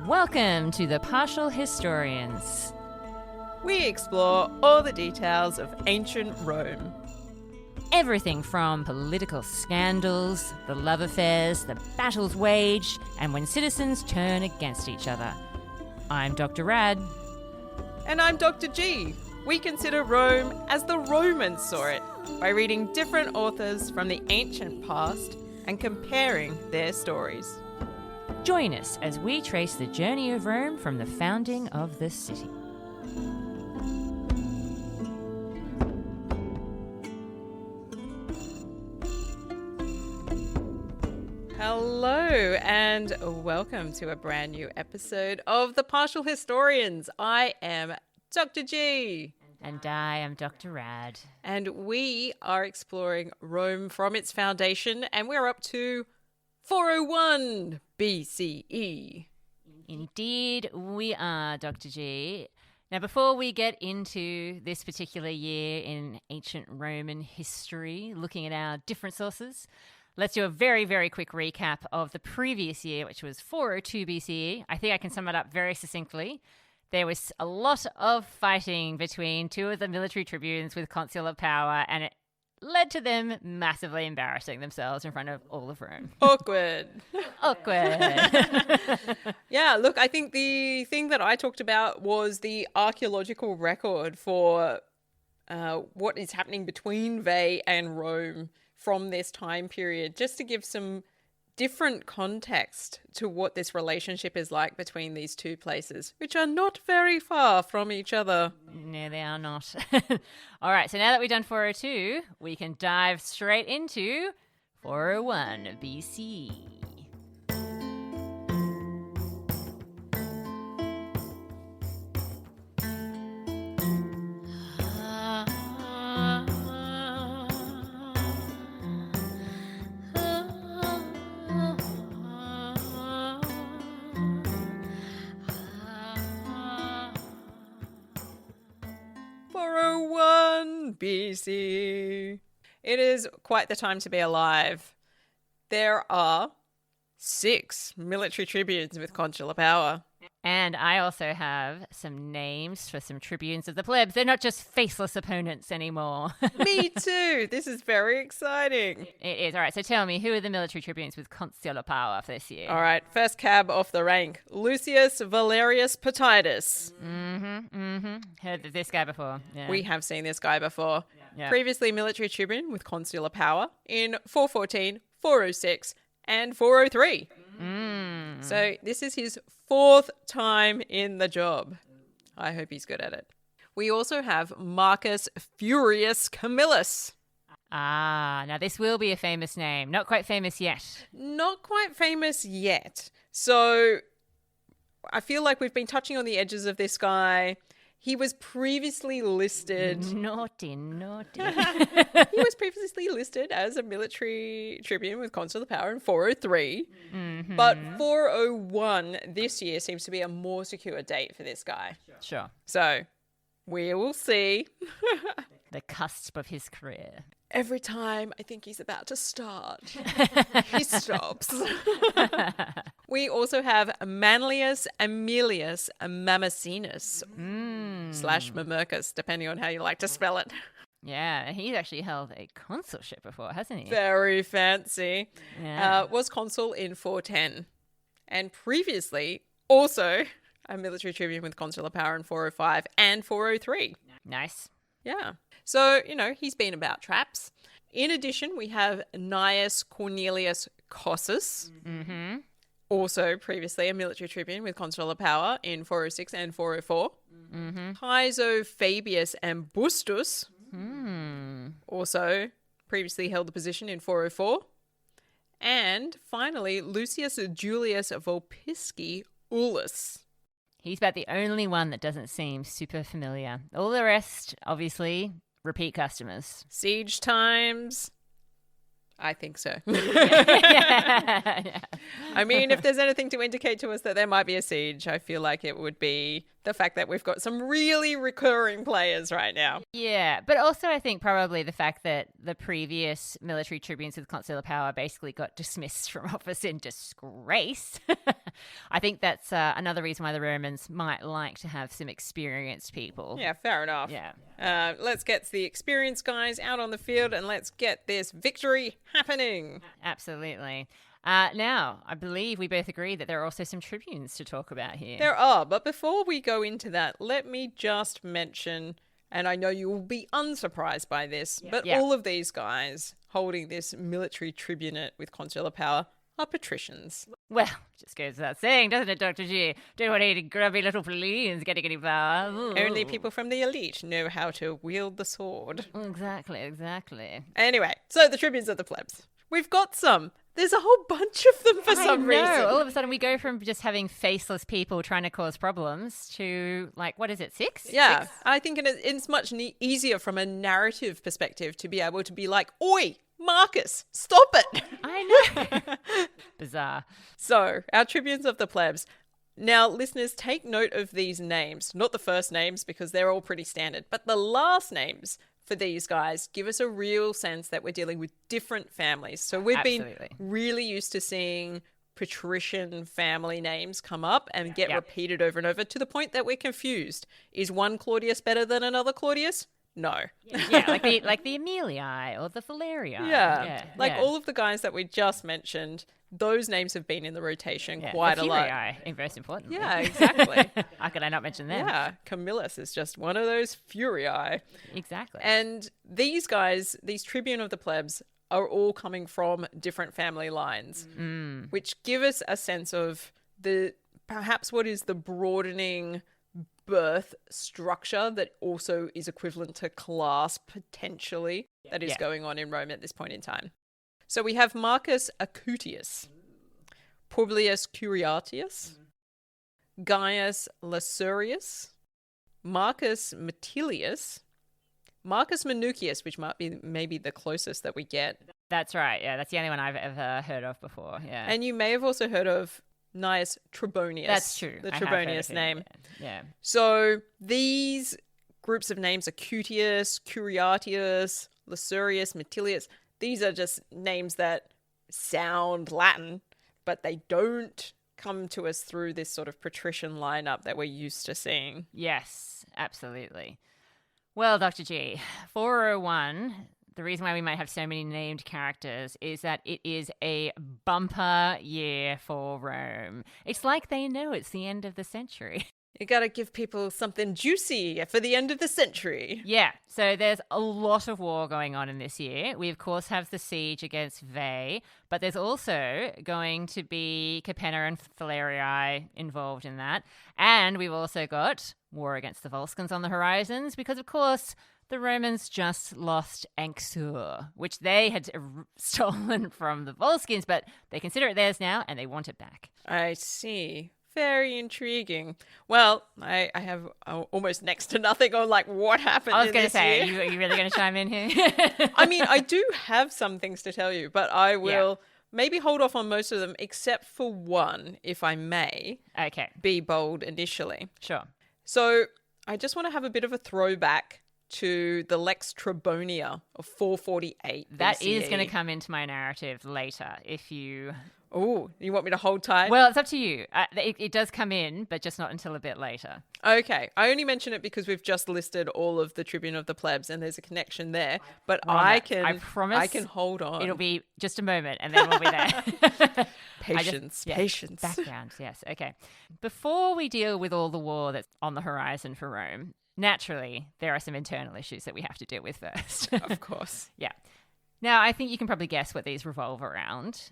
Welcome to the Partial Historians. We explore all the details of ancient Rome. Everything from political scandals, the love affairs, the battles waged, and when citizens turn against each other. I'm Dr. Rad. And I'm Dr. G. We consider Rome as the Romans saw it, by reading different authors from the ancient past and comparing their stories. Join us as we trace the journey of Rome from the founding of the city. Hello and welcome to a brand new episode of The Partial Historians. I am Dr. G. And I am Dr. Rad. And we are exploring Rome from its foundation, and we're up to 401 BCE. Indeed, we are, Dr. G. Now, before we get into this particular year in ancient Roman history, looking at our different sources, let's do a very, very quick recap of the previous year, which was 402 BCE. I think I can sum it up very succinctly. There was a lot of fighting between two of the military tribunes with consular power, and it led to them massively embarrassing themselves in front of all of Rome. Awkward. Yeah, look, I think the thing that I talked about was the archaeological record for what is happening between Veii and Rome from this time period, just to give some different context to what this relationship is like between these two places, which are not very far from each other. No, they are not. All right, so now that we've done 402, we can dive straight into 401 BC. BC. It is quite the time to be alive. There are 6 military tribunes with consular power. And I also have some names for some tribunes of the plebs. They're not just faceless opponents anymore. Me too. This is very exciting. It is. All right, so tell me, who are the military tribunes with consular power for this year? All right, first cab off the rank. Lucius Valerius Potitus. Heard of this guy before. Yeah. We have seen this guy before. Yeah. Previously military tribune with consular power in 414, 406, and 403. So this is his 4th time in the job. I hope he's good at it. We also have Marcus Furius Camillus. Now this will be a famous name. Not quite famous yet. Not quite famous yet. So I feel like we've been touching on the edges of this guy. He was previously listed... Naughty. He was previously listed as a military tribune with consular power in 403. But 401 this year seems to be a more secure date for this guy. Sure. So we will see. The cusp of his career. Every time I think he's about to start, he stops. We also have Manlius Aemilius Mamercinus / Mamercus, depending on how you like to spell it. Yeah, he's actually held a consulship before, hasn't he? Very fancy. Yeah. Was consul in 410. And previously, also a military tribune with consular power in 405 and 403. Nice. Yeah. So, he's been about traps. In addition, we have Gnaeus Cornelius Cossus, also previously a military tribune with consular power in 406 and 404. Caeso Fabius Ambustus, also previously held the position in 404. And finally, Lucius Julius Volpisci Ulus. He's about the only one that doesn't seem super familiar. All the rest, obviously, repeat customers. Siege times. I think so. Yeah. I mean, if there's anything to indicate to us that there might be a siege, I feel like it would be the fact that we've got some really recurring players right now. Yeah, but also I think probably the fact that the previous military tribunes with consular power basically got dismissed from office in disgrace. I think that's another reason why the Romans might like to have some experienced people. Yeah, fair enough. Yeah. Let's get the experienced guys out on the field and let's get this victory happening. Absolutely. Now, I believe we both agree that there are also some tribunes to talk about here. There are, but before we go into that, let me just mention, and I know you will be unsurprised by this, but all of these guys holding this military tribunate with consular power are patricians. Well, just goes without saying, doesn't it, Dr. G? Don't want any grubby little plebeians getting any power. Ooh. Only people from the elite know how to wield the sword. Exactly. Anyway, so the tribunes of the plebs. We've got some. There's a whole bunch of them for some reason. All of a sudden we go from just having faceless people trying to cause problems to, like, what is it, 6? Yeah, 6? I think it's much easier from a narrative perspective to be able to be like, oi, Marcus, stop it. I know. Bizarre. So, our tribunes of the plebs. Now, listeners, take note of these names. Not the first names, because they're all pretty standard, but the last names for these guys give us a real sense that we're dealing with different families. So we've been really used to seeing patrician family names come up and get repeated over and over to the point that we're confused. Is one Claudius better than another Claudius? No. Yeah, like the Aemilii or the Falerii. All of the guys that we just mentioned, those names have been in the rotation quite a lot. Furii, most important. Yeah, exactly. How could I not mention them? Yeah, Camillus is just one of those Furii. Exactly. And these guys, these tribune of the plebs, are all coming from different family lines, which give us a sense of perhaps what is the broadening birth structure that also is equivalent to class potentially that is going on in Rome at this point in time. So we have Marcus Acutius, Publius Curiatius, Gaius Lasurius, Marcus Metilius, Marcus Minucius, which might be maybe the closest that we get. That's right. Yeah, that's the only one I've ever heard of before. Yeah. And you may have also heard of Gnaeus Trebonius. That's true. The Trebonius name. Yeah. So these groups of names, Acutius, Curiatius, Lasurius, Metilius, these are just names that sound Latin, but they don't come to us through this sort of patrician lineup that we're used to seeing. Yes, absolutely. Well, Dr. G, 401, the reason why we might have so many named characters is that it is a bumper year for Rome. It's like they know it's the end of the century. You got to give people something juicy for the end of the century. Yeah, so there's a lot of war going on in this year. We, of course, have the siege against Veii, but there's also going to be Capena and Falerii involved in that. And we've also got war against the Volscians on the horizons because, of course, the Romans just lost Anxur, which they had stolen from the Volscians, but they consider it theirs now and they want it back. I see. Very intriguing. Well, I have almost next to nothing on like what happened. I was going to say, year. are you really going to chime in here? I mean, I do have some things to tell you, but I will maybe hold off on most of them, except for one, if I may. Okay. Be bold initially. Sure. So I just want to have a bit of a throwback to the Lex Trebonia of 448 That BCE. is going to come into my narrative later if you... Oh, you want me to hold tight? Well, it's up to you. It does come in, but just not until a bit later. Okay. I only mention it because we've just listed all of the Tribune of the Plebs and there's a connection there. But I promise I can hold on. It'll be just a moment and then we'll be there. Patience. Background, yes. Okay. Before we deal with all the war that's on the horizon for Rome, naturally, there are some internal issues that we have to deal with first. Of course. Yeah. Now, I think you can probably guess what these revolve around.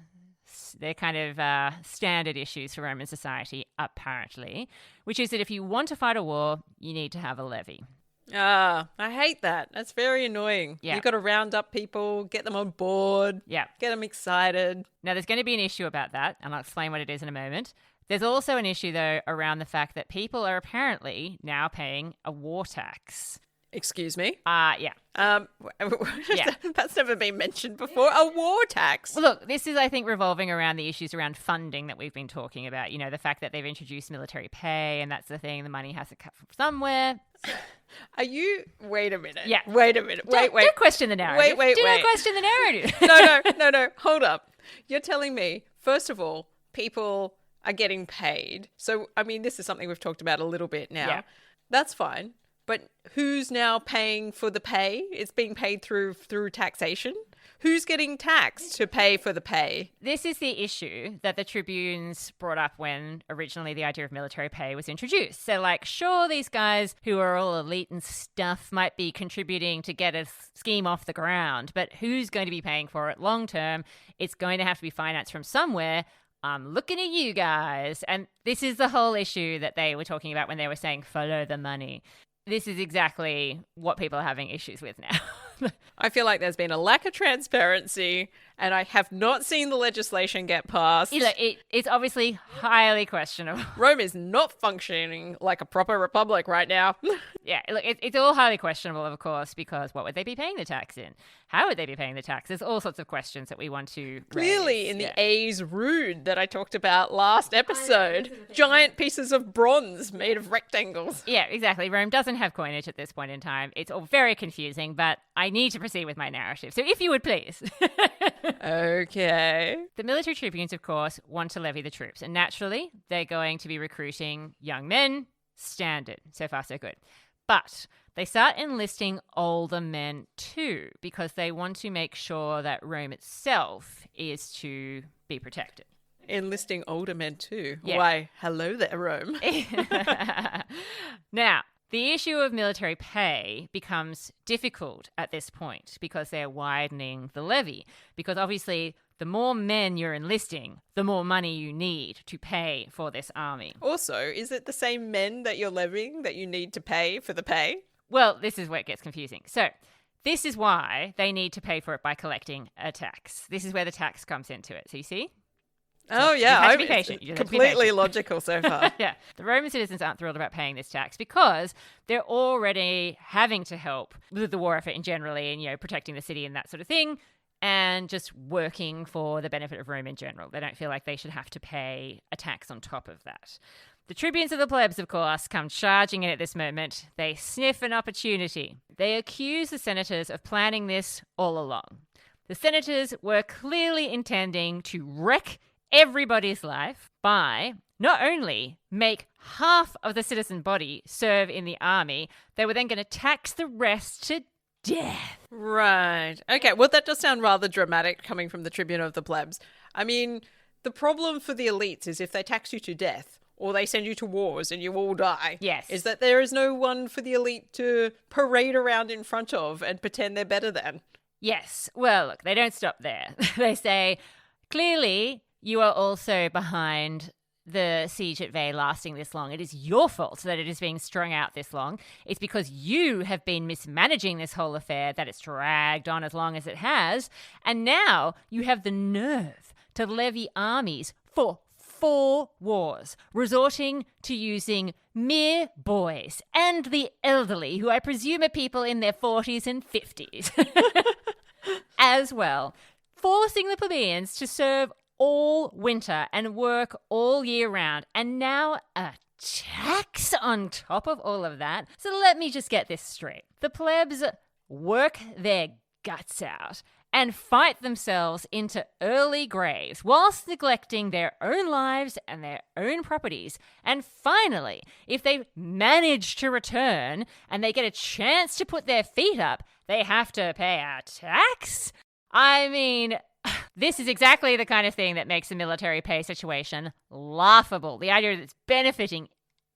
They're kind of standard issues for Roman society, apparently, which is that if you want to fight a war, you need to have a levy. I hate that. That's very annoying. Yeah. You've got to round up people, get them on board, get them excited. Now, there's going to be an issue about that, and I'll explain what it is in a moment. There's also an issue, though, around the fact that people are apparently now paying a war tax. Excuse me? Yeah. Yeah. That's never been mentioned before. A war tax. Well, look, this is, I think, revolving around the issues around funding that we've been talking about. You know, the fact that they've introduced military pay, and that's the thing. The money has to come from somewhere. Are you... Wait a minute. Yeah. Wait a minute. Wait. Don't question the narrative. Wait. Do not question the narrative. No. Hold up. You're telling me, first of all, people are getting paid. So, I mean, this is something we've talked about a little bit now. Yeah. That's fine. But who's now paying for the pay? It's being paid through taxation. Who's getting taxed to pay for the pay? This is the issue that the tribunes brought up when originally the idea of military pay was introduced. So, like, sure, these guys who are all elite and stuff might be contributing to get a scheme off the ground, but who's going to be paying for it long term? It's going to have to be financed from somewhere. I'm looking at you guys. And this is the whole issue that they were talking about when they were saying follow the money. This is exactly what people are having issues with now. I feel like there's been a lack of transparency, and I have not seen the legislation get passed. It's obviously highly questionable. Rome is not functioning like a proper republic right now. Yeah, look, it's all highly questionable, of course, because what would they be paying the tax in? How would they be paying the tax? There's all sorts of questions that we want to Clearly raise. in the A's Rude that I talked about last episode. Giant pieces of bronze made of rectangles. Yeah, exactly. Rome doesn't have coinage at this point in time. It's all very confusing, but I need to proceed with my narrative. So if you would please. Okay. The military tribunes, of course, want to levy the troops. And naturally, they're going to be recruiting young men. Standard. So far, so good. But they start enlisting older men too, because they want to make sure that Rome itself is to be protected. Enlisting older men too. Yeah. Why, hello there, Rome. Now, the issue of military pay becomes difficult at this point because they're widening the levy. Because obviously, the more men you're enlisting, the more money you need to pay for this army. Also, is it the same men that you're levying that you need to pay for the pay? Well, this is where it gets confusing. So, this is why they need to pay for it by collecting a tax. This is where the tax comes into it. So you see? Oh, yeah. You have to be patient. You just have to be Completely patient. logical so far. Yeah. The Roman citizens aren't thrilled about paying this tax because they're already having to help with the war effort in generally and, you know, protecting the city and that sort of thing and just working for the benefit of Rome in general. They don't feel like they should have to pay a tax on top of that. The tribunes of the plebs, of course, come charging in at this moment. They sniff an opportunity. They accuse the senators of planning this all along. The senators were clearly intending to wreck everybody's life by not only make half of the citizen body serve in the army, they were then going to tax the rest to death. Right. Okay, well, that does sound rather dramatic coming from the tribune of the plebs. I mean, the problem for the elites is if they tax you to death or they send you to wars and you all die, Yes. is that there is no one for the elite to parade around in front of and pretend they're better than. Yes. Well, look, they don't stop there. They say, clearly, you are also behind the siege at Veii lasting this long. It is your fault that it is being strung out this long. It's because you have been mismanaging this whole affair that it's dragged on as long as it has. And now you have the nerve to levy armies for 4 wars, resorting to using mere boys and the elderly, who I presume are people in their 40s and 50s, as well, forcing the plebeians to serve all winter and work all year round, and now a tax on top of all of that. So let me just get this straight. The plebs work their guts out and fight themselves into early graves whilst neglecting their own lives and their own properties. And finally, if they manage to return and they get a chance to put their feet up, they have to pay a tax? I mean, this is exactly the kind of thing that makes a military pay situation laughable. The idea that it's benefiting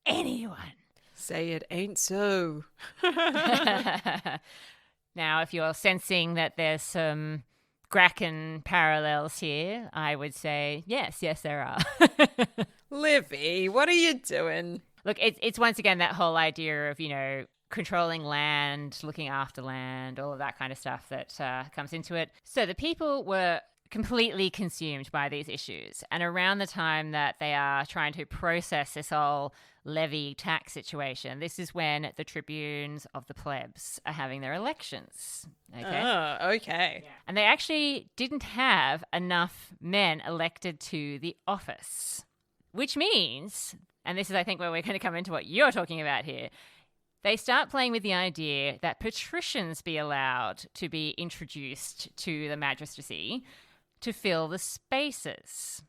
anyone. Say it ain't so. Now, if you're sensing that there's some Gracken parallels here, I would say, yes, there are. Livy, what are you doing? Look, it's once again that whole idea of, you know, controlling land, looking after land, all of that kind of stuff that comes into it. So the people were completely consumed by these issues. And around the time that they are trying to process this whole levy tax situation, this is when the tribunes of the plebs are having their elections. Okay. Oh, okay. Yeah. And they actually didn't have enough men elected to the office, which means, and this is, I think, where we're going to come into what you're talking about here, they start playing with the idea that patricians be allowed to be introduced to the magistracy to fill the spaces.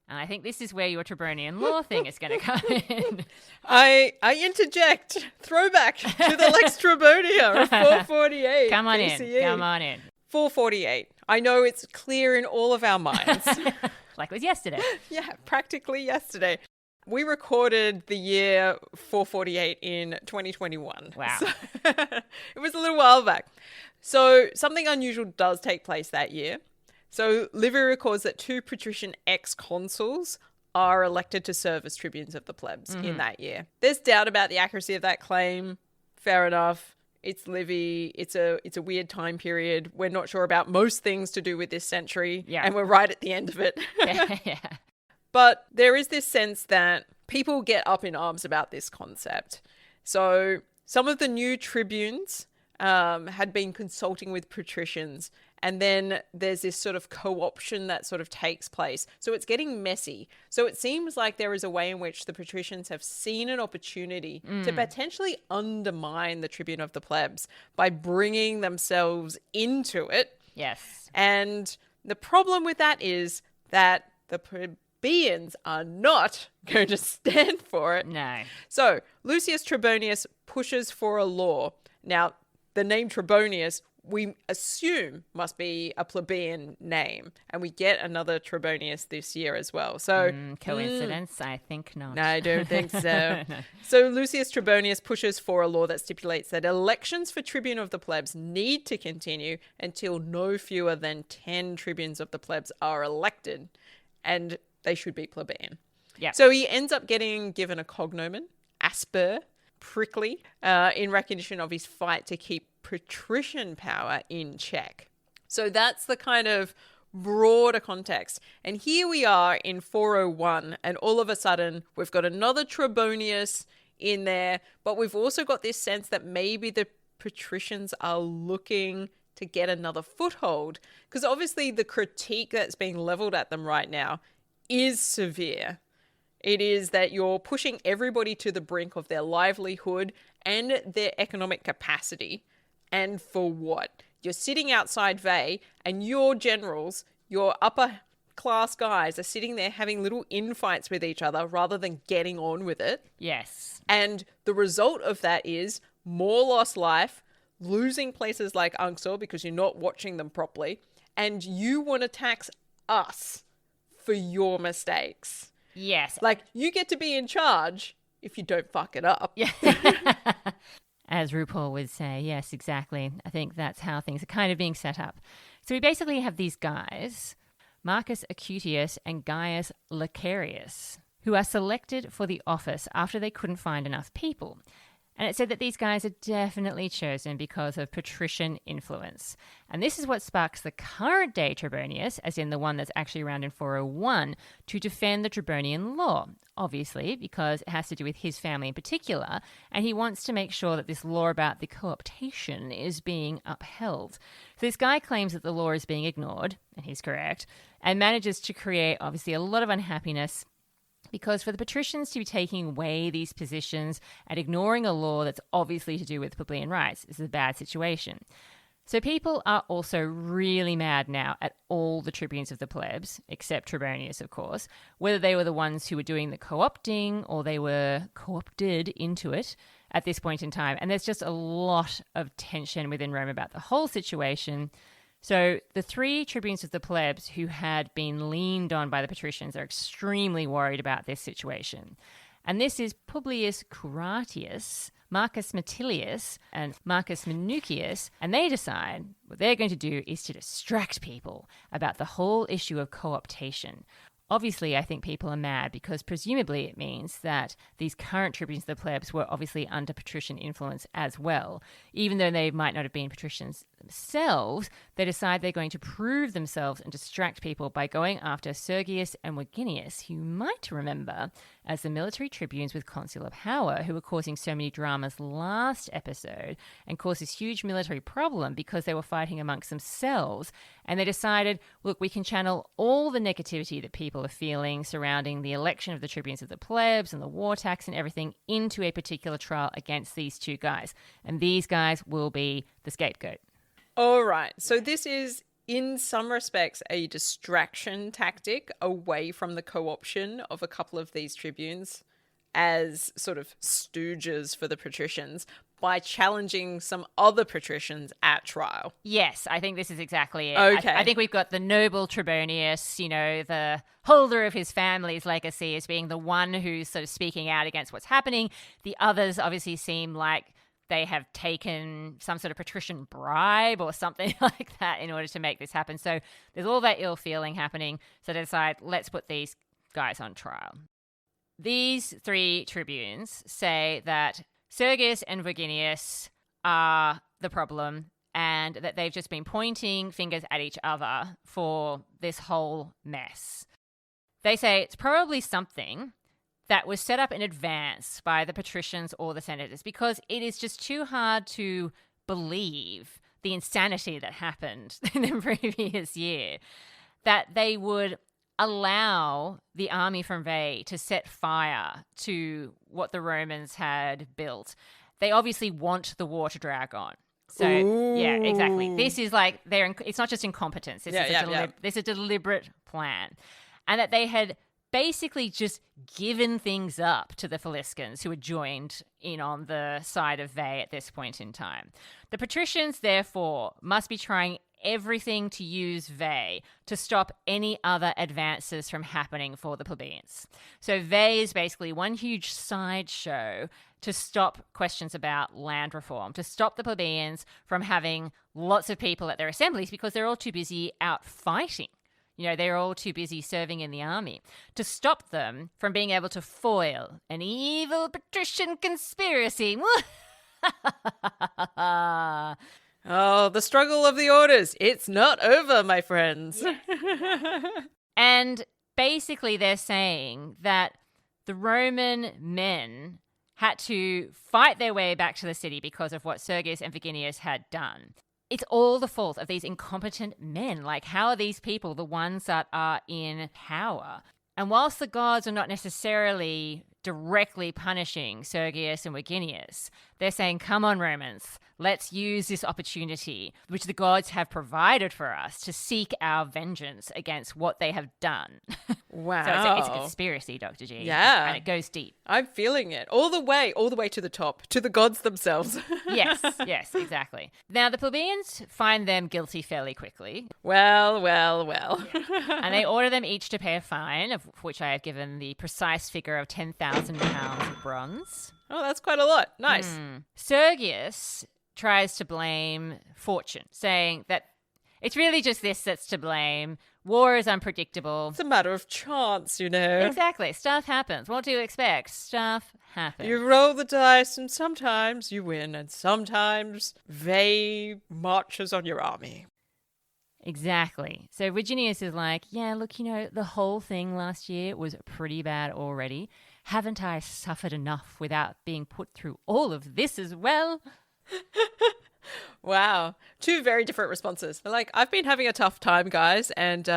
And I think this is where your Tribonian law thing is going to come in. I interject. Throwback to the Lex Tribonia of 448. Come on BCE. in. Come on in. 448. I know it's clear in all of our minds. Like it was yesterday. Yeah, practically yesterday. We recorded the year 448 in 2021. Wow. So it was a little while back. So something unusual does take place that year. So Livy records that 2 patrician ex-consuls are elected to serve as tribunes of the plebs in that year. There's doubt about the accuracy of that claim. Fair enough. It's Livy. It's a weird time period. We're not sure about most things to do with this century. Yeah. And we're right at the end of it. Yeah. But there is this sense that people get up in arms about this concept. So some of the new tribunes had been consulting with patricians, and then there's this sort of co-option that sort of takes place. So it's getting messy. So it seems like there is a way in which the patricians have seen an opportunity to potentially undermine the tribune of the plebs by bringing themselves into it. Yes. And the problem with that is that the plebeians are not going to stand for it. No. So Lucius Trebonius pushes for a law. Now, the name Trebonius, we assume, must be a plebeian name. And we get another Trebonius this year as well. So Coincidence? I think not. no, I don't think so. No. So Lucius Trebonius pushes for a law that stipulates that elections for tribune of the plebs need to continue until no fewer than 10 tribunes of the plebs are elected, and they should be plebeian. Yeah. So he ends up getting given a cognomen, Asper, prickly, in recognition of his fight to keep patrician power in check. So that's the kind of broader context. And here we are in 401, and all of a sudden we've got another Trebonius in there, but we've also got this sense that maybe the patricians are looking to get another foothold, because obviously the critique that's being leveled at them right now is severe. It is that you're pushing everybody to the brink of their livelihood and their economic capacity. And for what? You're sitting outside Veii, and your generals, your upper class guys, are sitting there having little infights with each other rather than getting on with it. Yes. And the result of that is more lost life, losing places like Anxur because you're not watching them properly, and you want to tax us for your mistakes. Yes. Like, you get to be in charge if you don't fuck it up. Yeah. As RuPaul would say, yes, exactly. I think that's how things are kind of being set up. So we basically have these guys, Marcus Acutius and Gaius Licarius, who are selected for the office after they couldn't find enough people. And it said that these guys are definitely chosen because of patrician influence. And this is what sparks the current day Trebonius, as in the one that's actually around in 401, to defend the Trebonian law, obviously, because it has to do with his family in particular. And he wants to make sure that this law about the co-optation is being upheld. So this guy claims that the law is being ignored, and he's correct, and manages to create, obviously, a lot of unhappiness, because for the patricians to be taking away these positions and ignoring a law that's obviously to do with plebeian rights is a bad situation. So people are also really mad now at all the tribunes of the plebs, except Trebonius, of course, whether they were the ones who were doing the co-opting or they were co-opted into it at this point in time. And there's just a lot of tension within Rome about the whole situation. So the 3 tribunes of the plebs who had been leaned on by the patricians are extremely worried about this situation. And this is Publius Curatius, Marcus Metilius, and Marcus Minucius, and they decide what they're going to do is to distract people about the whole issue of co-optation. Obviously, I think people are mad because presumably it means that these current tribunes of the plebs were obviously under patrician influence as well. Even though they might not have been patricians themselves, they decide they're going to prove themselves and distract people by going after Sergius and Verginius, who you might remember as the military tribunes with consular power who were causing so many dramas last episode and caused this huge military problem because they were fighting amongst themselves. And they decided, look, we can channel all the negativity that people are feeling surrounding the election of the tribunes of the plebs and the war tax and everything into a particular trial against these two guys. And these guys will be the scapegoat. All right. So this is, in some respects, a distraction tactic away from the co-option of a couple of these tribunes as sort of stooges for the patricians by challenging some other patricians at trial. Yes, I think this is exactly it. Okay. I think we've got the noble Trebonius, the holder of his family's legacy, as being the one who's sort of speaking out against what's happening. The others obviously seem like they have taken some sort of patrician bribe or something like that in order to make this happen. So there's all that ill feeling happening. So they decide, let's put these guys on trial. These three tribunes say that Sergius and Verginius are the problem and that they've just been pointing fingers at each other for this whole mess. They say it's probably something that was set up in advance by the patricians or the senators because it is just too hard to believe the insanity that happened in the previous year, that they would allow the army from Veii to set fire to what the Romans had built. They obviously want the war to drag on. So, yeah, exactly. This is like, it's not just incompetence. This is a deliberate plan. And that they had basically just given things up to the Faliscans who had joined in on the side of Veii at this point in time. The patricians, therefore, must be trying everything to use Veii to stop any other advances from happening for the plebeians. So Veii is basically one huge sideshow to stop questions about land reform, to stop the plebeians from having lots of people at their assemblies because they're all too busy out fighting. They're all too busy serving in the army, to stop them from being able to foil an evil patrician conspiracy. Oh, the struggle of the orders. It's not over, my friends. And basically they're saying that the Roman men had to fight their way back to the city because of what Sergius and Verginius had done. It's all the fault of these incompetent men. Like, how are these people the ones that are in power? And whilst the gods are not necessarily directly punishing Sergius and Verginius, they're saying, come on, Romans, let's use this opportunity, which the gods have provided for us, to seek our vengeance against what they have done. Wow. So it's a conspiracy, Dr. G. Yeah. And it goes deep. I'm feeling it. All the way to the top, to the gods themselves. Yes, exactly. Now, the plebeians find them guilty fairly quickly. Well. And they order them each to pay a fine, of which I have given the precise figure of 10,000 pounds of bronze. Oh, that's quite a lot. Nice. Sergius tries to blame fortune, saying that it's really just this that's to blame. War is unpredictable. It's a matter of chance, Exactly. Stuff happens. What do you expect? Stuff happens. You roll the dice and sometimes you win and sometimes Veii marches on your army. Exactly. So Virginius is like, yeah, look, the whole thing last year was pretty bad already. Haven't I suffered enough without being put through all of this as well? Wow. Two very different responses. Like, I've been having a tough time, guys. And,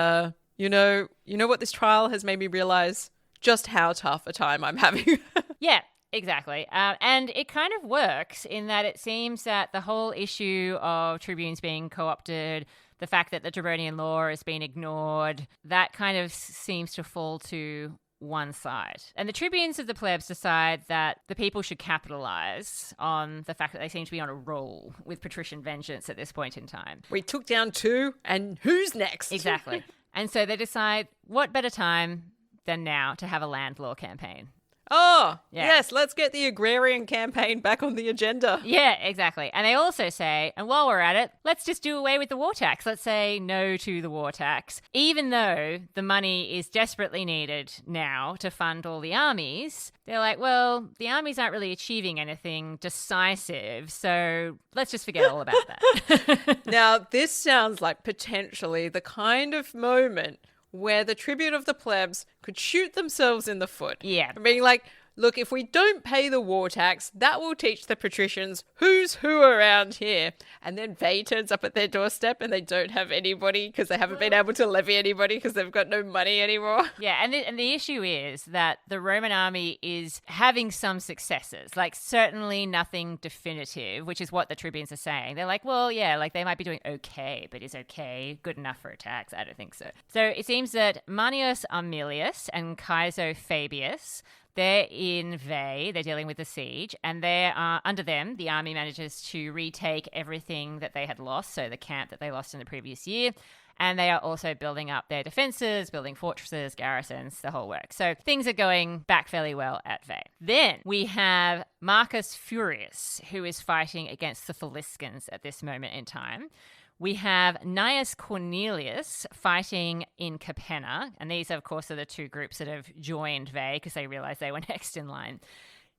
you know what this trial has made me realize? Just how tough a time I'm having. Yeah, exactly. And it kind of works in that it seems that the whole issue of tribunes being co-opted, the fact that the Tribonian law has been ignored, that kind of seems to fall to one side. And the tribunes of the plebs decide that the people should capitalize on the fact that they seem to be on a roll with patrician vengeance at this point in time. We took down 2, and who's next? Exactly. And so they decide, what better time than now to have a land law campaign? Oh, Yeah. yes, let's get the agrarian campaign back on the agenda. Yeah, exactly. And they also say, and while we're at it, let's just do away with the war tax. Let's say no to the war tax. Even though the money is desperately needed now to fund all the armies, they're like, well, the armies aren't really achieving anything decisive, so let's just forget all about that. Now, this sounds like potentially the kind of moment where the tribune of the plebs could shoot themselves in the foot. Yeah. Being like, look, if we don't pay the war tax, that will teach the patricians who's who around here. And then Veii turns up at their doorstep and they don't have anybody because they haven't been able to levy anybody because they've got no money anymore. Yeah, and the issue is that the Roman army is having some successes, like certainly nothing definitive, which is what the tribunes are saying. They're like, well, yeah, like they might be doing okay, but is okay good enough for a tax? I don't think so. So it seems that Manius Armilius and Caeso Fabius, they're in Veii, they're dealing with the siege, and they're under them, the army manages to retake everything that they had lost, so the camp that they lost in the previous year, and they are also building up their defenses, building fortresses, garrisons, the whole work. So things are going back fairly well at Veii. Then we have Marcus Furius, who is fighting against the Faliscans at this moment in time. We have Gnaeus Cornelius fighting in Capena, and these, of course, are the two groups that have joined Veii because they realized they were next in line.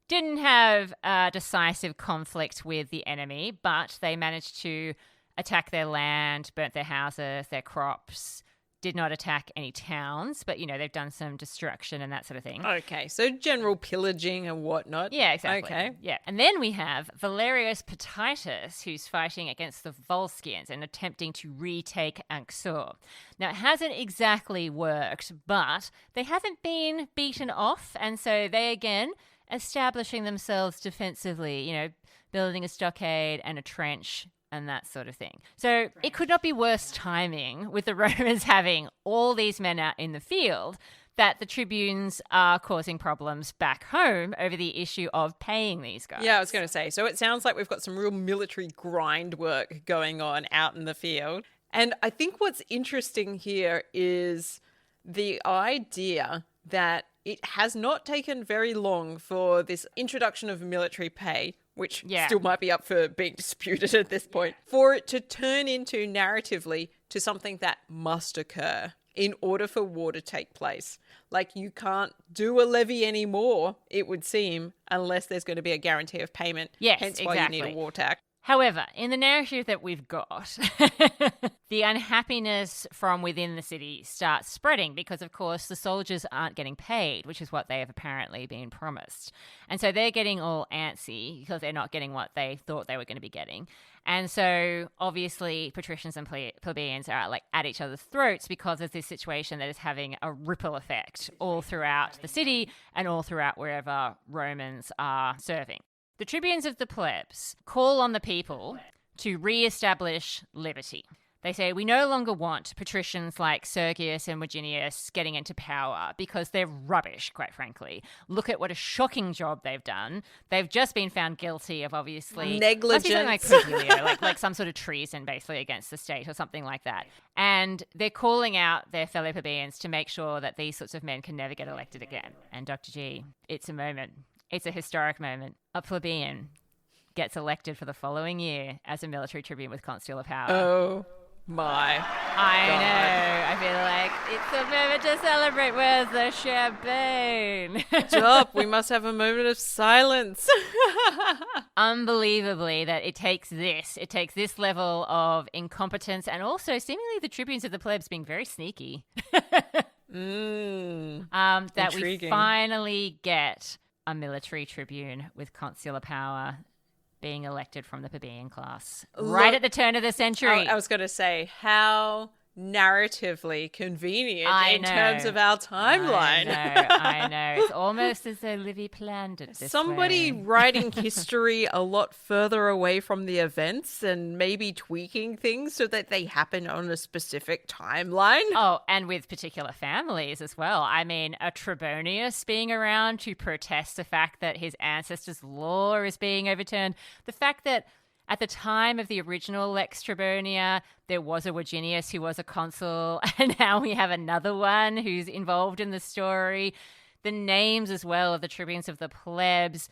Didn't have a decisive conflict with the enemy, but they managed to attack their land, burnt their houses, their crops, did not attack any towns, but, you know, they've done some destruction and that sort of thing. Okay, so general pillaging and whatnot. Yeah, exactly. Okay. Yeah. And then we have Valerius Petitus, who's fighting against the Volscians and attempting to retake Anxur. Now, it hasn't exactly worked, but they haven't been beaten off, and so they, again, establishing themselves defensively, you know, building a stockade and a trench and that sort of thing. So it could not be worse timing with the Romans having all these men out in the field that the tribunes are causing problems back home over the issue of paying these guys. Yeah, I was going to say, so it sounds like we've got some real military grind work going on out in the field. And I think what's interesting here is the idea that it has not taken very long for this introduction of military pay, which still might be up for being disputed at this point, for it to turn into narratively to something that must occur in order for war to take place. Like, you can't do a levy anymore, it would seem, unless there's going to be a guarantee of payment. Yes, hence exactly. why you need a war tax. However, in the narrative that we've got, the unhappiness from within the city starts spreading because, of course, the soldiers aren't getting paid, which is what they have apparently been promised. And so they're getting all antsy because they're not getting what they thought they were going to be getting. And so, obviously, patricians and plebeians are like at each other's throats because of this situation that is having a ripple effect all throughout the city and all throughout wherever Romans are serving. The tribunes of the plebs call on the people to re-establish liberty. They say, we no longer want patricians like Sergius and Virginius getting into power because they're rubbish, quite frankly. Look at what a shocking job they've done. They've just been found guilty of, obviously, negligence. Like Presidio, like some sort of treason, basically, against the state or something like that. And they're calling out their fellow plebeians to make sure that these sorts of men can never get elected again. And Dr. G, it's a moment. It's a historic moment. A plebeian gets elected for the following year as a military tribune with consular power. Oh my I God. know. I feel like it's a moment to celebrate. Where's the champagne? Stop. We must have a moment of silence. Unbelievably that it takes this level of incompetence and also seemingly the tribunes of the plebs being very sneaky. That Intriguing. we finally get a military tribune with consular power being elected from the plebeian class. Right at the turn of the century. I was going to say, how narratively convenient in know. terms of our timeline. I know. It's almost as though Livy planned it this Somebody way. writing history a lot further away from the events and maybe tweaking things so that they happen on a specific timeline. Oh, and with particular families as well. I mean, a Trebonius being around to protest the fact that his ancestors' law is being overturned. The fact that at the time of the original Lex Trebonia, there was a Virginius who was a consul, and now we have another one who's involved in the story. The names as well of the tribunes of the plebs,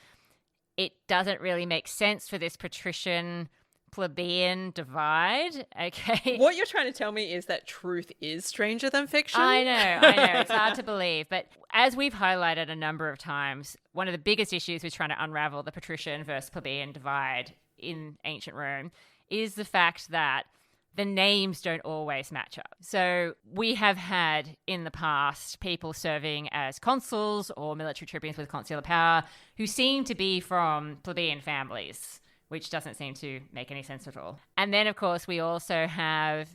it doesn't really make sense for this patrician plebeian divide. Okay. What you're trying to tell me is that truth is stranger than fiction? I know. It's hard to believe. But as we've highlighted a number of times, one of the biggest issues with trying to unravel the patrician versus plebeian divide in ancient Rome is the fact that the names don't always match up. So we have had in the past people serving as consuls or military tribunes with consular power who seem to be from plebeian families, which doesn't seem to make any sense at all. And then, of course, we also have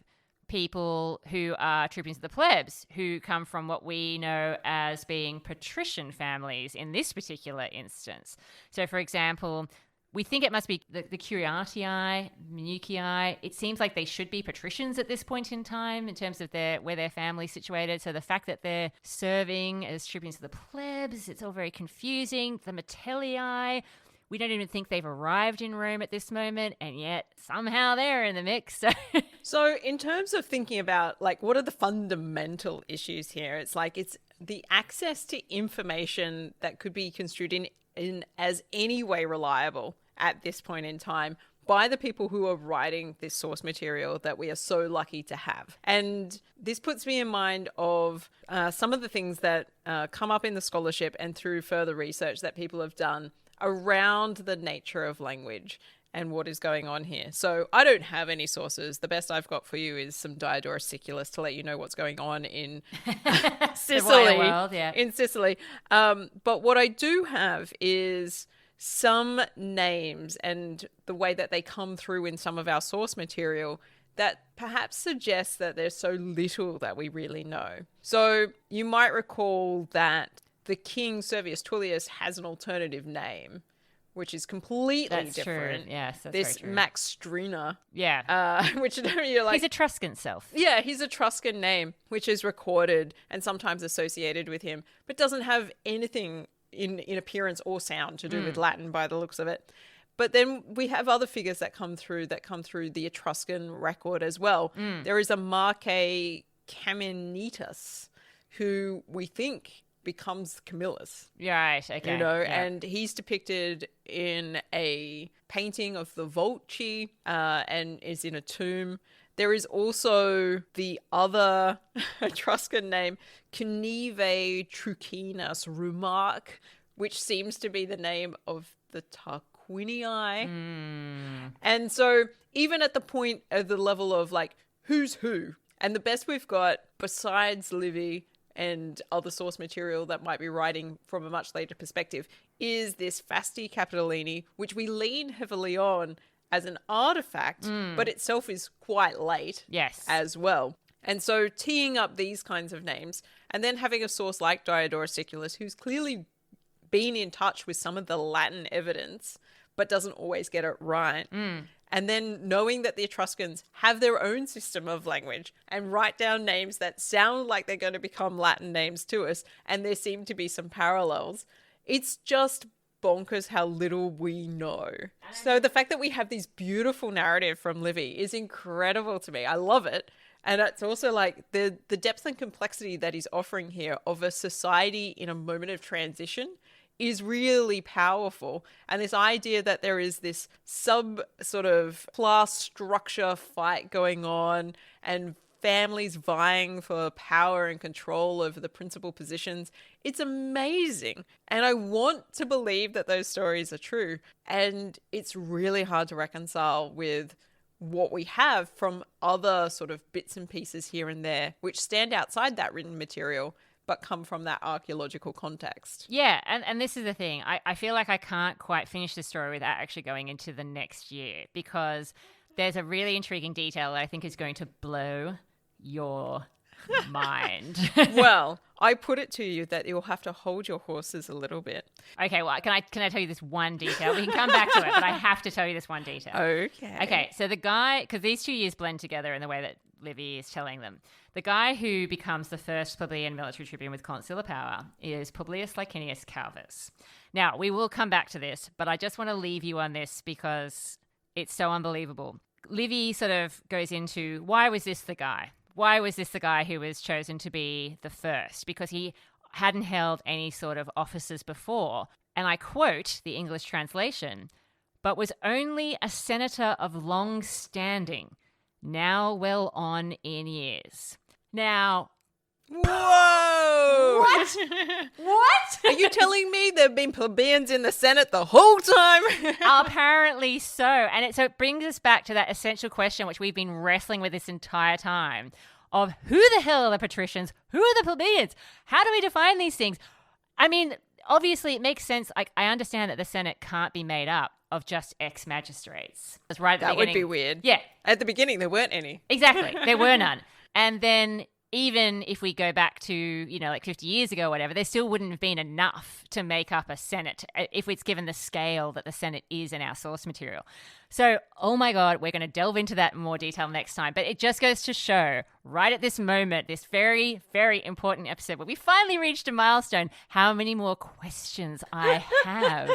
people who are tribunes of the plebs who come from what we know as being patrician families in this particular instance. So, for example, we think it must be the Curiatii, Minucii. It seems like they should be patricians at this point in time in terms of where their family's situated. So the fact that they're serving as tribunes of the plebs, it's all very confusing. The Metellii, we don't even think they've arrived in Rome at this moment, and yet somehow they're in the mix. So in terms of thinking about, like, what are the fundamental issues here? It's like it's the access to information that could be construed in as any way reliable at this point in time by the people who are writing this source material that we are so lucky to have. And this puts me in mind of some of the things that come up in the scholarship and through further research that people have done around the nature of language and what is going on here. So I don't have any sources. The best I've got for you is some Diodorus Siculus to let you know what's going on in Sicily. World, yeah. In Sicily. But what I do have is some names and the way that they come through in some of our source material that perhaps suggests that there's so little that we really know. So you might recall that the king Servius Tullius has an alternative name, which is completely different. True. Yes, that's this very true. Maxstrina. Yeah. Which you're like... He's Etruscan self. Yeah, he's Etruscan name, which is recorded and sometimes associated with him, but doesn't have anything in appearance or sound to do with Latin by the looks of it. But then we have other figures that come through the Etruscan record as well. There is a Marque Camenitas who we think becomes Camillus. Right, okay. You know, and he's depicted in a painting of the Volci and is in a tomb. There is also the other Etruscan name, Cunive Trucinus Rumark, which seems to be the name of the Tarquinii. And so even at the point of the level of like, who's who? And the best we've got, besides Livy and other source material that might be writing from a much later perspective, is this Fasti Capitolini, which we lean heavily on as an artifact, but itself is quite late as well. And so teeing up these kinds of names and then having a source like Diodorus Siculus, who's clearly been in touch with some of the Latin evidence, but doesn't always get it right. And then knowing that the Etruscans have their own system of language and write down names that sound like they're going to become Latin names to us, and there seem to be some parallels, it's just bonkers how little we know. So the fact that we have this beautiful narrative from Livy is incredible to me. I love it. And it's also like the depth and complexity that he's offering here of a society in a moment of transition is really powerful. And this idea that there is this sub sort of class structure fight going on and families vying for power and control over the principal positions, it's amazing. And I want to believe that those stories are true. And it's really hard to reconcile with what we have from other sort of bits and pieces here and there, which stand outside that written material, but come from that archaeological context. Yeah, and this is the thing. I feel like I can't quite finish the story without actually going into the next year, because there's a really intriguing detail that I think is going to blow your mind. Well, I put it to you that you'll have to hold your horses a little bit. Okay, well, can I tell you this one detail? We can come back to it, but I have to tell you this one detail. Okay, so the guy, because these 2 years blend together in the way that Livy is telling them. The guy who becomes the first plebeian military tribune with consular power is Publius Licinius Calvus. Now, we will come back to this, but I just want to leave you on this because it's so unbelievable. Livy sort of goes into, why was this the guy? Why was this the guy who was chosen to be the first? Because he hadn't held any sort of offices before. And I quote the English translation, but was only a senator of long standing, now well on in years. Now, whoa! What? What? Are you telling me there have been plebeians in the Senate the whole time? Apparently so. And so it brings us back to that essential question which we've been wrestling with this entire time of who the hell are the patricians? Who are the plebeians? How do we define these things? I mean, obviously it makes sense. I understand that the Senate can't be made up of just ex-magistrates. That's right at the beginning. That would be weird. Yeah. At the beginning, there weren't any. Exactly. There were none. And then even if we go back to, like 50 years ago or whatever, there still wouldn't have been enough to make up a Senate if it's given the scale that the Senate is in our source material. So, oh my God, we're going to delve into that in more detail next time. But it just goes to show right at this moment, this very, very important episode where we finally reached a milestone, how many more questions I have.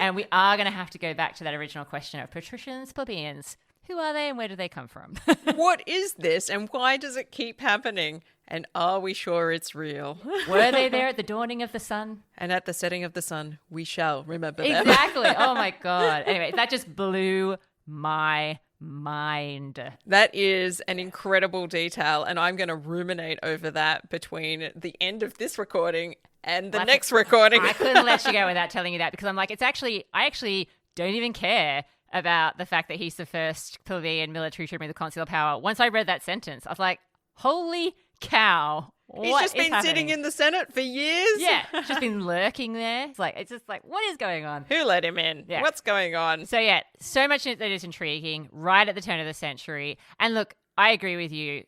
And we are going to have to go back to that original question of patricians, plebeians. Who are they and where do they come from? What is this and why does it keep happening? And are we sure it's real? Were they there at the dawning of the sun? And at the setting of the sun, we shall remember them. Exactly. Oh my God. Anyway, that just blew my mind. That is an incredible detail. And I'm going to ruminate over that between the end of this recording and the next recording. I couldn't let you go without telling you that because I'm like, I actually don't even care about the fact that he's the first plebeian military tribune with consular power. Once I read that sentence, I was like, holy cow. He's just been sitting in the Senate for years. Yeah, he's just been lurking there. It's just like, what is going on? Who let him in? Yeah. What's going on? So yeah, so much that is intriguing right at the turn of the century. And look, I agree with you.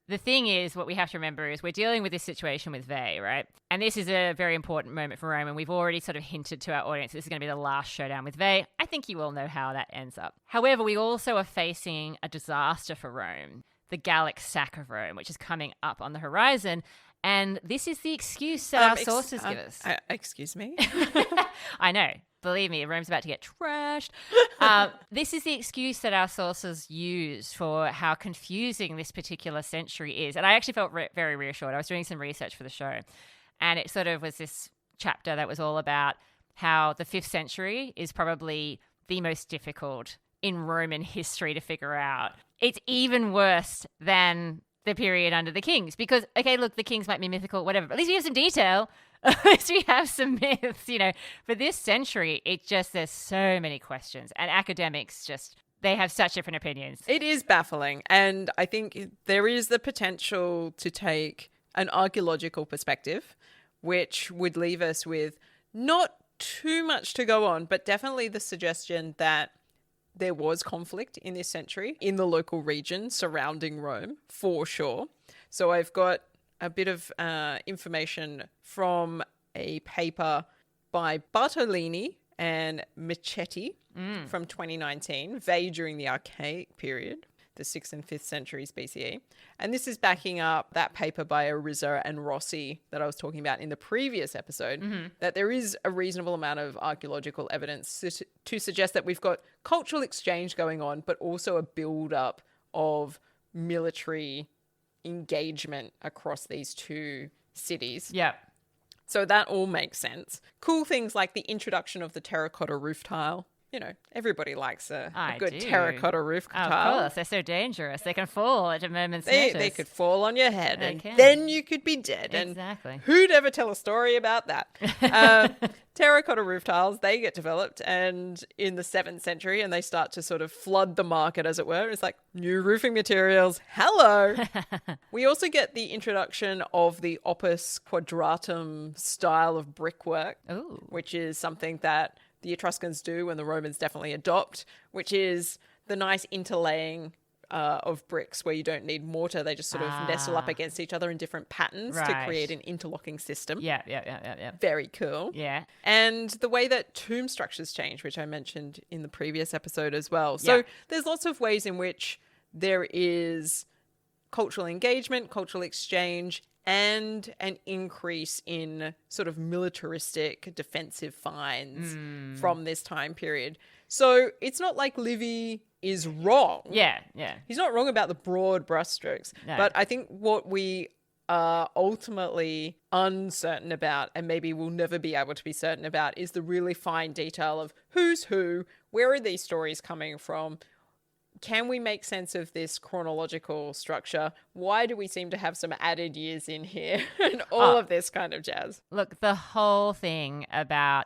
The thing is, what we have to remember is we're dealing with this situation with Veii, right? And this is a very important moment for Rome, and we've already sort of hinted to our audience this is going to be the last showdown with Veii. I think you all know how that ends up. However, we also are facing a disaster for Rome, the Gallic sack of Rome, which is coming up on the horizon. And this is the excuse that our sources give us. Excuse me? I know. Believe me, Rome's about to get trashed. This is the excuse that our sources use for how confusing this particular century is. And I actually felt very reassured. I was doing some research for the show, and it sort of was this chapter that was all about how the 5th century is probably the most difficult in Roman history to figure out. It's even worse than the period under the kings because, okay, look, the kings might be mythical, whatever, but at least we have some detail. At least we have some myths, For this century, there's so many questions, and academics they have such different opinions. It is baffling, and I think there is the potential to take an archaeological perspective, which would leave us with not too much to go on, but definitely the suggestion that there was conflict in this century in the local region surrounding Rome, for sure. So I've got a bit of information from a paper by Bartolini and Michetti from 2019, Veii during the Archaic period, the 6th and 5th centuries BCE. And this is backing up that paper by Arizza and Rossi that I was talking about in the previous episode, that there is a reasonable amount of archaeological evidence to suggest that we've got cultural exchange going on, but also a build-up of military engagement across these two cities. Yeah. So that all makes sense. Cool things like the introduction of the terracotta roof tile. Everybody likes a good terracotta roof tile. Of course, they're so dangerous. They can fall at a moment's notice. They could fall on your head and then you could be dead. Exactly. And who'd ever tell a story about that? Terracotta roof tiles, they get developed and in the 7th century and they start to sort of flood the market, as it were. It's like new roofing materials. Hello. We also get the introduction of the opus quadratum style of brickwork, which is something that the Etruscans do and the Romans definitely adopt, which is the nice interlaying of bricks where you don't need mortar. They just sort of nestle up against each other in different patterns to create an interlocking system. Yeah. Very cool. Yeah. And the way that tomb structures change, which I mentioned in the previous episode as well. So there's lots of ways in which there is cultural engagement, cultural exchange, and an increase in sort of militaristic defensive finds from this time period. So it's not like Livy is wrong. Yeah. He's not wrong about the broad brushstrokes. No. But I think what we are ultimately uncertain about, and maybe we'll never be able to be certain about, is the really fine detail of who's who, where are these stories coming from, can we make sense of this chronological structure, why do we seem to have some added years in here, and all of this kind of jazz. Look, the whole thing about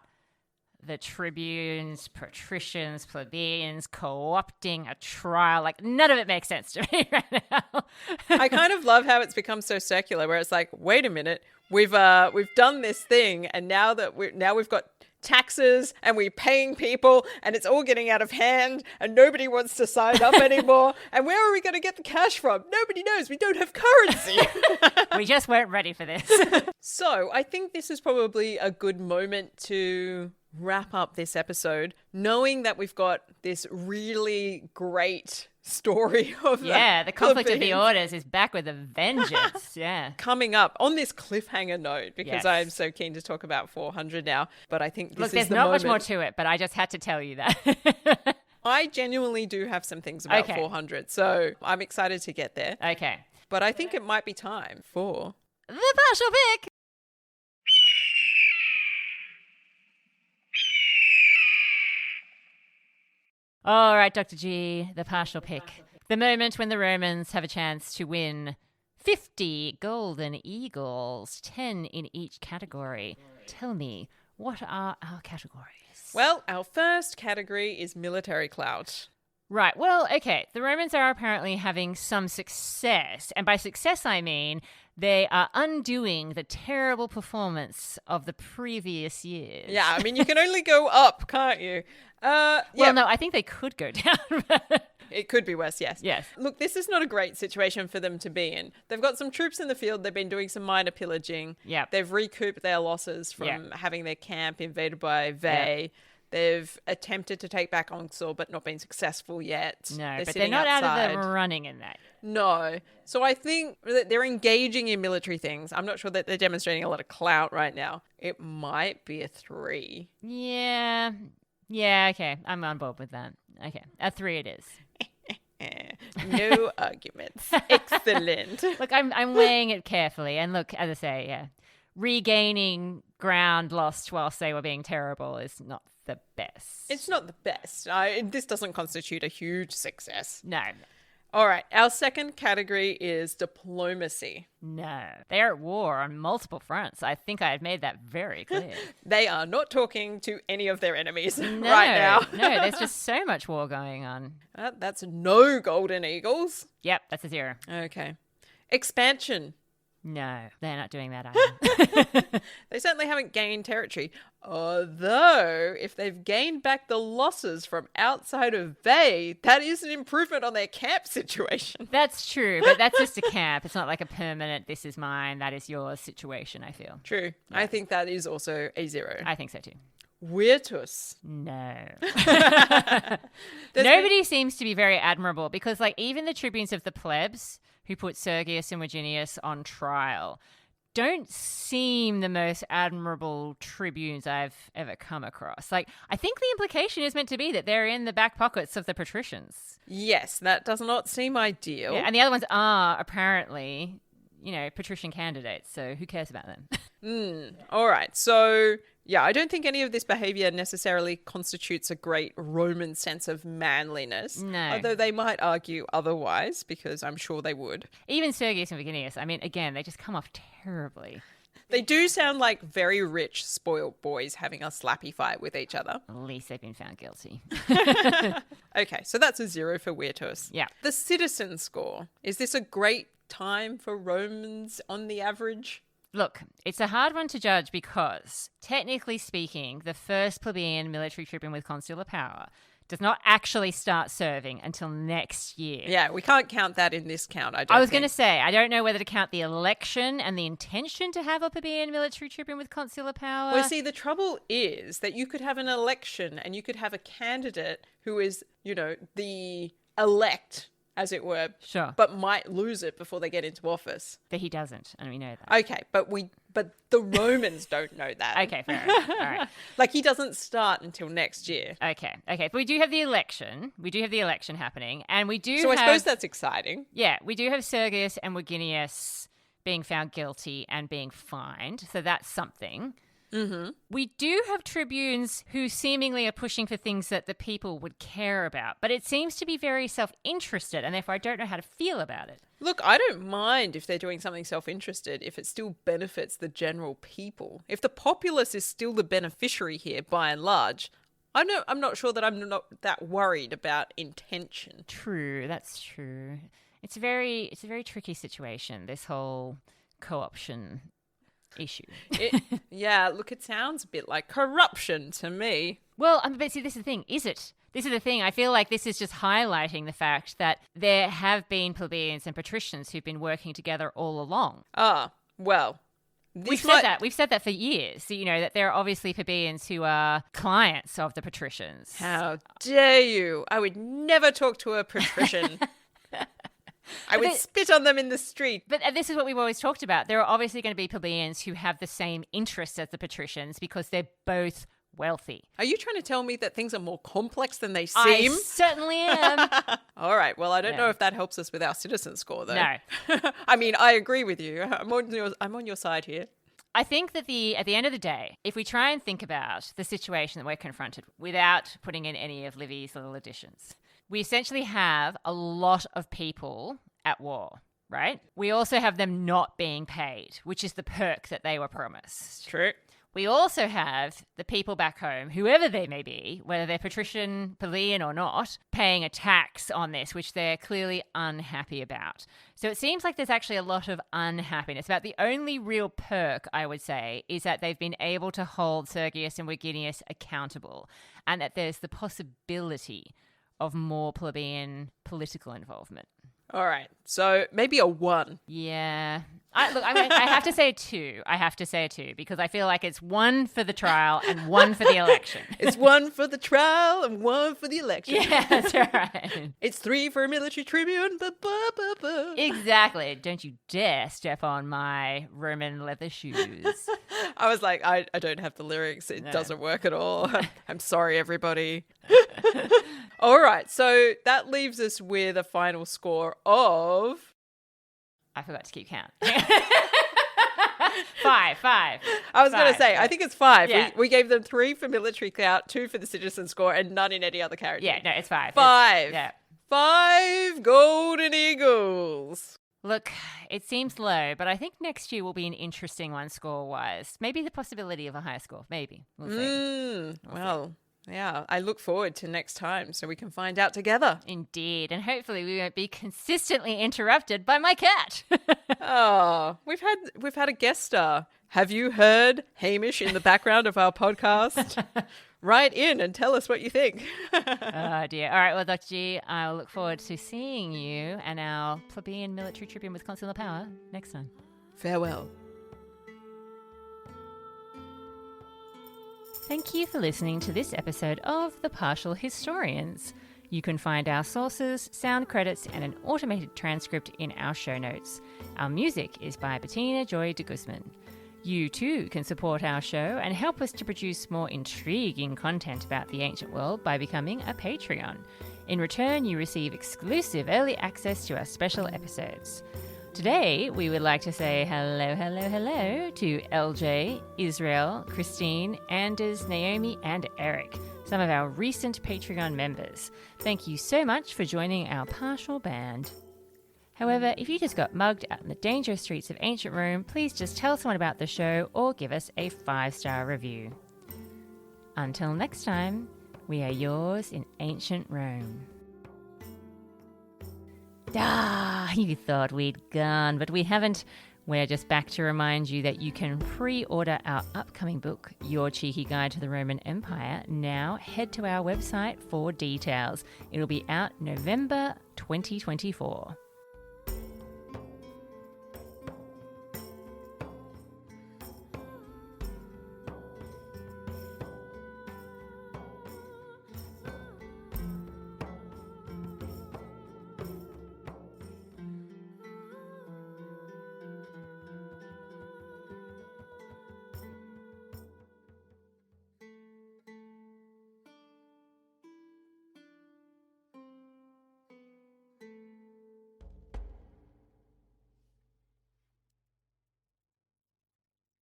the tribunes, patricians, plebeians co-opting a trial, like none of it makes sense to me right now. I kind of love how it's become so circular, where it's like, wait a minute, we've done this thing, and now we've got taxes and we're paying people and it's all getting out of hand and nobody wants to sign up anymore. And where are we going to get the cash from? Nobody knows. We don't have currency. We just weren't ready for this. So I think this is probably a good moment to wrap up this episode, knowing that we've got this really great story of the conflict of the orders is back with a vengeance. Yeah, coming up on this cliffhanger note, because Yes. I'm so keen to talk about 400 now. But I think this there's is the not moment. much more to it, but I just had to tell you that. I genuinely do have some things about Okay. 400, so I'm excited to get there. Okay, But I think it might be time for the partial pick. All right, Dr. G, the partial pick. The moment when the Romans have a chance to win 50 golden eagles, 10 in each category. Tell me, what are our categories? Well, our first category is military clout. Right, well, okay, the Romans are apparently having some success, and by success I mean they are undoing the terrible performance of the previous years. Yeah, I mean, you can only go up, can't you? Well, no, I think they could go down. It could be worse, yes. Yes. Look, this is not a great situation for them to be in. They've got some troops in the field. They've been doing some minor pillaging. Yep. They've recouped their losses from having their camp invaded by Veii. Yep. They've attempted to take back Anxur, but not been successful yet. No, but sitting they're not outside. out of the running in that. No. So I think that they're engaging in military things. I'm not sure that they're demonstrating a lot of clout right now. It might be a 3. Yeah, okay, I'm on board with that. Okay, a 3 it is. No arguments. Excellent. Look, I'm weighing it carefully, and look, as I say, regaining ground lost whilst they were being terrible is not the best. It's not the best. This doesn't constitute a huge success. No. All right. Our second category is diplomacy. No. They're at war on multiple fronts. I think I had made that very clear. They are not talking to any of their enemies right now. No, there's just so much war going on. That's no golden eagles. Yep, that's a 0. Okay. Expansion. No, they're not doing that either. They certainly haven't gained territory. Although, if they've gained back the losses from outside of Veii, that is an improvement on their camp situation. That's true, but that's just a camp. It's not like a permanent, this is mine, that is yours situation, I feel. True. Yeah. I think that is also a 0. I think so too. Virtus. No. Nobody seems to be very admirable because, like, even the tribunes of the plebs who put Sergius and Virginius on trial don't seem the most admirable tribunes I've ever come across. Like, I think the implication is meant to be that they're in the back pockets of the patricians. Yes, that does not seem ideal. Yeah, and the other ones are apparently, patrician candidates, so who cares about them? All right, so yeah, I don't think any of this behavior necessarily constitutes a great Roman sense of manliness. No. Although they might argue otherwise, because I'm sure they would. Even Sergius and Virginius, I mean, again, they just come off terribly. They do sound like very rich, spoiled boys having a slappy fight with each other. At least they've been found guilty. Okay, so that's a 0 for Virtus. Yeah. The citizen score. Is this a great time for Romans on the average? Look, it's a hard one to judge because, technically speaking, the first plebeian military tribune with consular power does not actually start serving until next year. Yeah, we can't count that in this count, I was going to say, I don't know whether to count the election and the intention to have a plebeian military tribune with consular power. Well, see, the trouble is that you could have an election and you could have a candidate who is, the elect, as it were, Sure. but might lose it before they get into office. But he doesn't, and we know that. Okay, but the Romans don't know that. Okay, fair enough. All right. Like, he doesn't start until next year. Okay. But we do have the election. We do have the election happening, and we do So I suppose that's exciting. Yeah, we do have Sergius and Virginius being found guilty and being fined. So that's something. Mm-hmm. We do have tribunes who seemingly are pushing for things that the people would care about, but it seems to be very self-interested, and therefore I don't know how to feel about it. Look, I don't mind if they're doing something self-interested if it still benefits the general people. If the populace is still the beneficiary here, by and large, I'm not sure that I'm not that worried about intention. True, that's true. It's a very tricky situation, this whole co-option issue. Yeah, look, it sounds a bit like corruption to me. Well, but see, this is the thing, is it? This is the thing. I feel like this is just highlighting the fact that there have been plebeians and patricians who've been working together all along. Ah, well. We've said that for years. So, that there are obviously plebeians who are clients of the patricians. How dare you? I would never talk to a patrician. I would spit on them in the street. But this is what we've always talked about. There are obviously going to be plebeians who have the same interests as the patricians because they're both wealthy. Are you trying to tell me that things are more complex than they seem? I certainly am. All right. Well, I don't know if that helps us with our citizen score, though. No. I mean, I agree with you. I'm on your side here. I think that at the end of the day, if we try and think about the situation that we're confronted without putting in any of Livy's little additions, we essentially have a lot of people at war, right? We also have them not being paid, which is the perk that they were promised. True. We also have the people back home, whoever they may be, whether they're patrician, plebeian or not, paying a tax on this, which they're clearly unhappy about. So it seems like there's actually a lot of unhappiness. About the only real perk, I would say, is that they've been able to hold Sergius and Verginius accountable, and that there's the possibility of more plebeian political involvement. All right. So maybe a 1. Yeah. I have to say a 2. I have to say a 2 because I feel like it's 1 for the trial and 1 for the election. It's 1 for the trial and 1 for the election. Yeah, that's right. It's 3 for a military tribune. Exactly. Don't you dare step on my Roman leather shoes. I was like, I don't have the lyrics. It doesn't work at all. I'm sorry, everybody. All right. So that leaves us with a final score of... I forgot to keep count. 5. I was going to say, I think it's 5. Yeah. We gave them 3 for military clout, 2 for the citizen score, and none in any other category. Yeah, no, it's 5. 5. Yeah. 5 golden eagles. Look, it seems low, but I think next year will be an interesting one score-wise. Maybe the possibility of a higher score. Maybe. We'll see. Well, yeah, I look forward to next time so we can find out together. Indeed, and hopefully we won't be consistently interrupted by my cat. Oh, we've had a guest star. Have you heard Hamish in the background of our podcast? Write in and tell us what you think. Oh dear. All right, well, Dr. G, I'll look forward to seeing you and our plebeian military tribune with consular power next time. Farewell. Thank you for listening to this episode of The Partial Historians. You can find our sources, sound credits, and an automated transcript in our show notes. Our music is by Bettina Joy de Guzman. You too can support our show and help us to produce more intriguing content about the ancient world by becoming a Patreon. In return, you receive exclusive early access to our special episodes. Today, we would like to say hello to LJ, Israel, Christine, Anders, Naomi, and Eric, some of our recent Patreon members. Thank you so much for joining our partial band. However, if you just got mugged out in the dangerous streets of ancient Rome, please just tell someone about the show or give us a 5-star review. Until next time, we are yours in ancient Rome. You thought we'd gone, but we haven't. We're just back to remind you that you can pre-order our upcoming book, Your Cheeky Guide to the Roman Empire. Now head to our website for details. It'll be out November 2024.